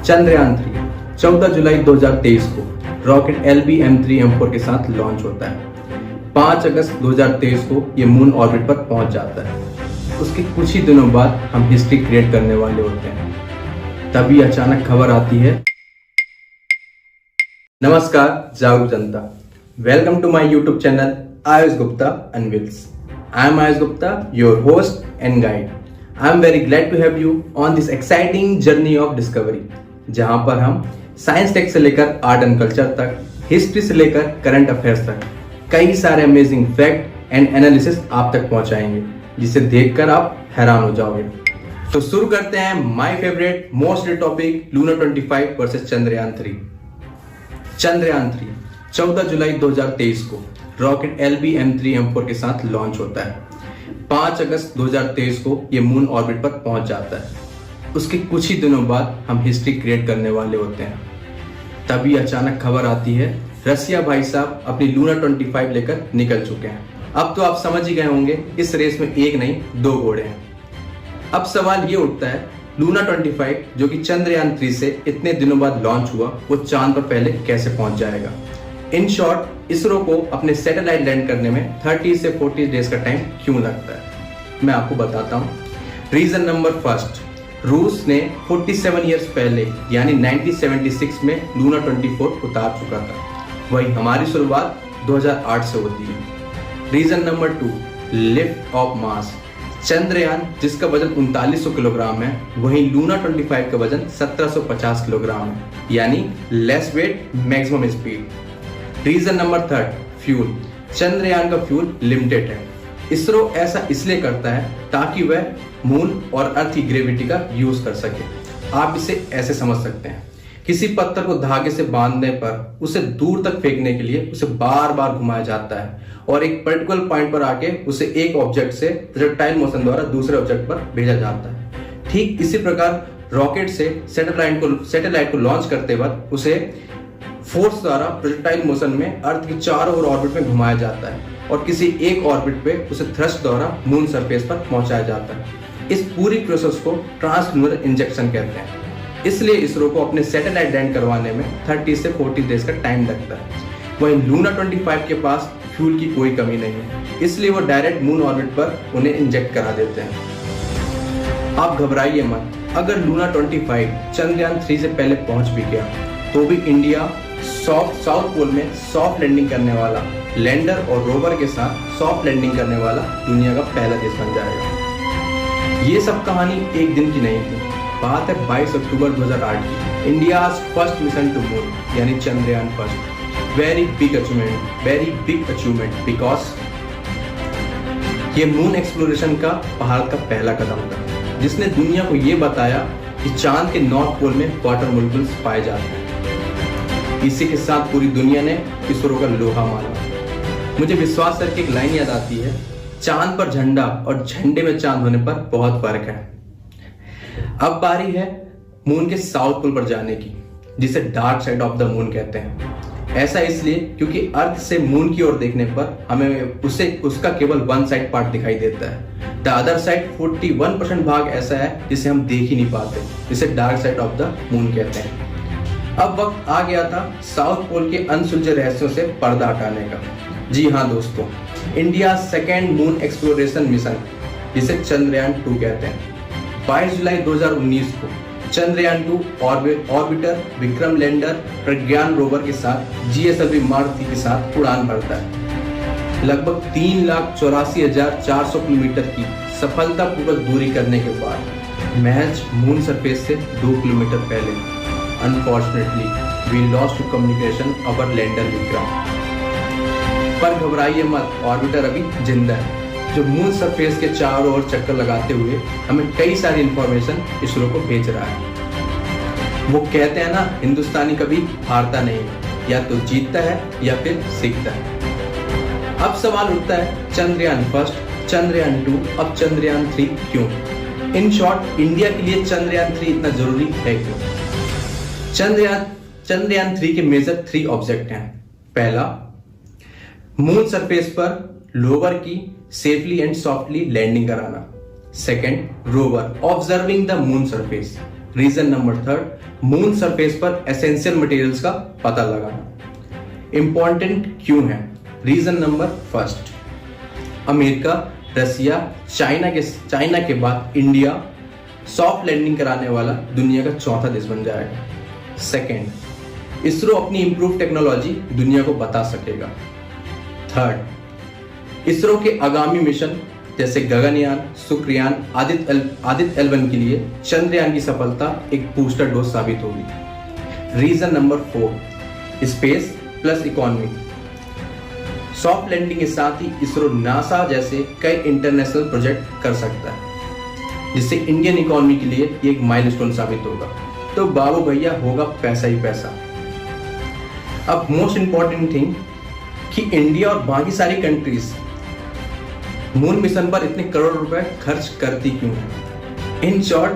चंद्रयान 3 14 जुलाई 2023 को rocket LV-M3M4 के साथ लॉन्च होता है। 5 अगस्त 2023 को ये मून ऑर्बिट पर पहुंच जाता है। उसके कुछ ही दिनों बाद हम हिस्ट्री क्रिएट करने वाले होते हैं। तभी अचानक खबर आती है। नमस्कार जागरूक जनता, welcome to my YouTube channel Ayush Gupta unveils. I am Ayush Gupta, your host and guide. I am very glad to have you on this exciting journey of discovery, जहाँ पर हम साइंस टेक से लेकर आर्ट एंड कल्चर तक, history से लेकर current affairs तक कई सारे अमेजिंग फैक्ट एंड एनालिसिस आप तक पहुँचाएंगे, जिसे देखकर आप हैरान हो जाओगे। तो शुरू करते हैं my favourite most topic Luna 25 versus Chandrayaan 3। Chandrayaan 3 14 जुलाई 2023 को रॉकेट LV-M3M4 के साथ लॉन्च होता है। 5 अगस्त 2023 को ये मून ऑर्बिट पर पहुंच जाता है। उसके कुछ ही दिनों बाद हम हिस्ट्री क्रिएट करने वाले होते हैं। तभी अचानक खबर आती है, रसिया भाई साहब अपनी लूना 25 लेकर निकल चुके हैं। अब तो आप समझ ही गए होंगे, इस रेस में एक नहीं 2 घोड़े हैं। अब सवाल ये उठता है, लूना 25 जो कि चंद्रयान 3 से इतने दिनों बाद लॉन्च हुआ, वो चांद पर पहले कैसे पहुंच जाएगा। इन शॉर्ट, इसरो को अपने सैटेलाइट लैंड करने में 30 से 40 डेज का टाइम क्यों लगता है, मैं आपको बताता हूँ। रीजन नंबर फर्स्ट, रूस ने 47 इयर्स पहले यानी 1976 में लूना 24 उतार चुका था। वहीं हमारी शुरुआत 2008 से होती है। Reason number 2, lift off mass. Chandrayaan जिसका वजन 3900 किलोग्राम है, वहीं लूना 25 का वजन 1750 किलोग्राम है, यानी less weight maximum speed. Reason number 3, fuel. Chandrayaan का फ्यूल लिमिटेड है। इसरो ऐसा इसलिए करता है ताकि वह मून और अर्थ की ग्रेविटी का यूज कर सके। आप इसे ऐसे समझ सकते हैं, किसी पत्थर को धागे से बांधने पर उसे दूर तक फेंकने के लिए उसे बार बार घुमाया जाता है और एक पर्टिकुलर पॉइंट पर आके उसे एक ऑब्जेक्ट से प्रोजेक्टाइल मोशन द्वारा दूसरे ऑब्जेक्ट पर भेजा जाता है। ठीक इसी प्रकार रॉकेट से सैटेलाइट को लॉन्च करते वक्त उसे फोर्स द्वारा प्रोजेक्टाइल मोशन में अर्थ की चारों ओर ऑर्बिट में घुमाया जाता है और किसी एक ऑर्बिट पे उसे थ्रस्ट द्वारा मून सरफेस पर पहुंचाया जाता है। इस पूरी प्रोसेस को ट्रांसल्यूनर इंजेक्शन कहते हैं। इसलिए इसरो को अपने सैटेलाइट लैंड करवाने में 30 से 40 डेज का टाइम लगता है। वहीं लूना 25 के पास फ्यूल की कोई कमी नहीं है, इसलिए वो डायरेक्ट मून ऑर्बिट पर उन्हें इंजेक्ट करा देते हैं। आप घबराइए मत, अगर लूना 25 चंद्रयान 3 से पहले पहुंच भी गया तो भी इंडिया साउथ पोल में सॉफ्ट लैंडिंग करने वाला, लैंडर और रोवर के साथ सॉफ्ट लैंडिंग करने वाला दुनिया का पहला देश बन जाएगा। ये सब कहानी एक दिन की नहीं थी। बात है 22 अक्टूबर 2008 की। India first mission to moon यानी Chandrayaan first. Very big achievement because ये मून एक्सप्लोरेशन का भारत का पहला कदम था, जिसने दुनिया को ये बताया कि चांद के नॉर्थ पोल में वाटर मॉलिक्यूल्स पाए जाते हैं। इसी के साथ पूरी दुनिया ने इसरो का लोहा माना। मुझे विश्वास करके एक लाइन याद आती है, चांद पर झंडा और झंडे में चांद होने पर बहुत फर्क है। अब बारी है मून के साउथ पोल पर जाने की, जिसे dark side of the moon कहते हैं। ऐसा इसलिए क्योंकि अर्थ से मून की ओर देखने पर हमें उसका केवल वन साइड पार्ट दिखाई देता है। द अदर साइड 41% भाग ऐसा है जिसे हम देख ही नहीं पाते, जिसे dark side of the moon कहते हैं। अब वक्त आ गया था साउथ पोल के अनसुलझे रहस्यों से पर्दा हटाने का। जी हाँ दोस्तों, India second moon exploration mission, जिसे चंद्रयान 2 कहते हैं, 22 जुलाई 2019 को चंद्रयान 2 ऑर्बिटर, विक्रम लैंडर, प्रज्ञान रोवर के साथ GSLV Mark 3 के साथ उड़ान भरता है। लगभग 3,84,400 किलोमीटर की सफलतापूर्वक दूरी करने के बाद महज मून सरफेस से 2 किलोमीटर पहले Unfortunately, we lost to communication our lander Vikram. पर घबराइए मत, ऑर्बिटर अभी जिंदा है, जो मून सरफेस के चारों ओर चक्कर लगाते हुए हमें कई सारी इंफॉर्मेशन इसरो को भेज रहा है। वो कहते हैं ना, हिंदुस्तानी कभी हारता नहीं, या तो जीतता है या फिर सीखता है। अब सवाल उठता है, चंद्रयान फर्स्ट, चंद्रयान 2, अब चंद्रयान 3 क्यों? इन शॉर्ट, इंडिया के लिए चंद्रयान 3 इतना जरूरी है क्यों? चंद्रयान 3 के मेजर 3 ऑब्जेक्ट हैं। पहला, मून सरफेस पर रोवर की सेफली एंड सॉफ्टली लैंडिंग कराना। Second, rover observing the moon surface, reason number third, moon surface पर एसेंशियल मटेरियल्स का पता लगाना। इंपॉर्टेंट क्यों है? Reason number first, America, Russia, China के बाद इंडिया सॉफ्ट लैंडिंग कराने वाला दुनिया का चौथा देश बन जाएगा। सेकेंड, इसरो अपनी इंप्रूव टेक्नोलॉजी दुनिया को बता सकेगा। थर्ड, इसरो के आगामी मिशन जैसे गगनयान, शुक्रयान, आदित्य L1 के लिए चंद्रयान की सफलता एक बूस्टर डोज साबित होगी। Reason number four, space plus economy. Soft landing के साथ ही इसरो नासा जैसे कई इंटरनेशनल प्रोजेक्ट कर सकता है, जिससे इंडियन इकोनॉमी के लिए एक माइलस्टोन साबित होगा। तो बाबू भैया होगा पैसा ही पैसा। अब मोस्ट इंपॉर्टेंट थिंग कि इंडिया और बाकी सारी कंट्रीज मून मिशन पर इतने करोड़ रुपए खर्च करती क्यों है? इन शॉर्ट,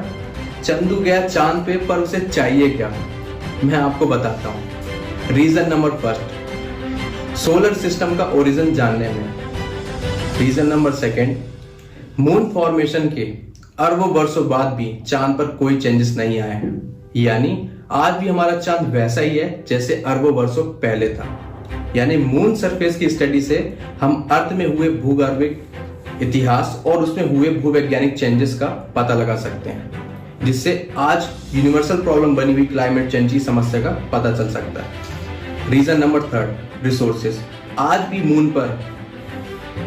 चंदू गया चांद पे पर उसे चाहिए क्या? मैं आपको बताता हूं। Reason number first, solar system का ओरिजिन जानने में। Reason number second, moon formation के अरबों वर्षों बाद भी चांद पर कोई चेंजेस नहीं आए हैं, यानी आज भी हमारा चांद वैसा ही है जैसे अरबों वर्षों पहले था। यानी मून सरफेस की स्टडी से हम अर्थ में हुए भूगर्भिक इतिहास और उसमें हुए भूवैज्ञानिक चेंजेस का पता लगा सकते हैं, जिससे आज यूनिवर्सल प्रॉब्लम बनी हुई क्लाइमेट चेंज की समस्या का पता चल सकता है। Reason number third, resources. आज भी मून पर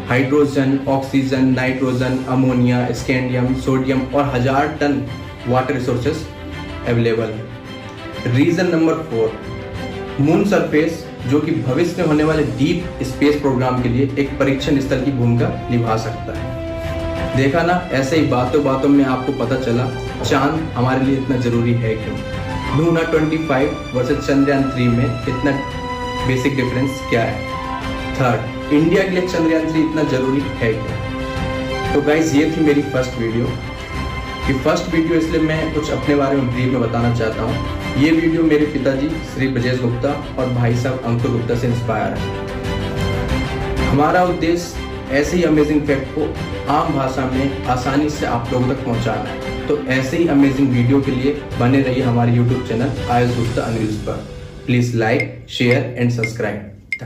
hydrogen, oxygen, nitrogen, ammonia, scandium, sodium और 1000 टन वाटर रिसोर्सेज अवेलेबल है। Reason number four, moon surface जो कि भविष्य में होने वाले डीप स्पेस प्रोग्राम के लिए एक परीक्षण स्थल की भूमिका निभा सकता है। देखा ना, ऐसे ही बातों बातों में आपको पता चला चांद हमारे लिए इतना जरूरी है क्यों। लूना 25 वर्सेस चंद्रयान 3 में इतना बेसिक डिफरेंस क्या है। थर्ड, इंडिया के लिए चंद्रयान 3 इतना जरूरी है क्यों। तो गाइज, ये थी मेरी फर्स्ट वीडियो। ये फर्स्ट वीडियो इसलिए मैं कुछ अपने बारे में ब्रीफ में बताना चाहता हूँ। ये वीडियो मेरे पिताजी श्री ब्रजेश गुप्ता और भाई साहब अंकुर गुप्ता से इंस्पायर है। हमारा उद्देश्य ऐसे ही अमेजिंग फैक्ट को आम भाषा में आसानी से आप लोगों तक पहुंचाना है। तो ऐसे ही अमेजिंग वीडियो के लिए बने रहिए हमारे YouTube चैनल आयुष गुप्ता अनविल्स पर। Please like, share and subscribe.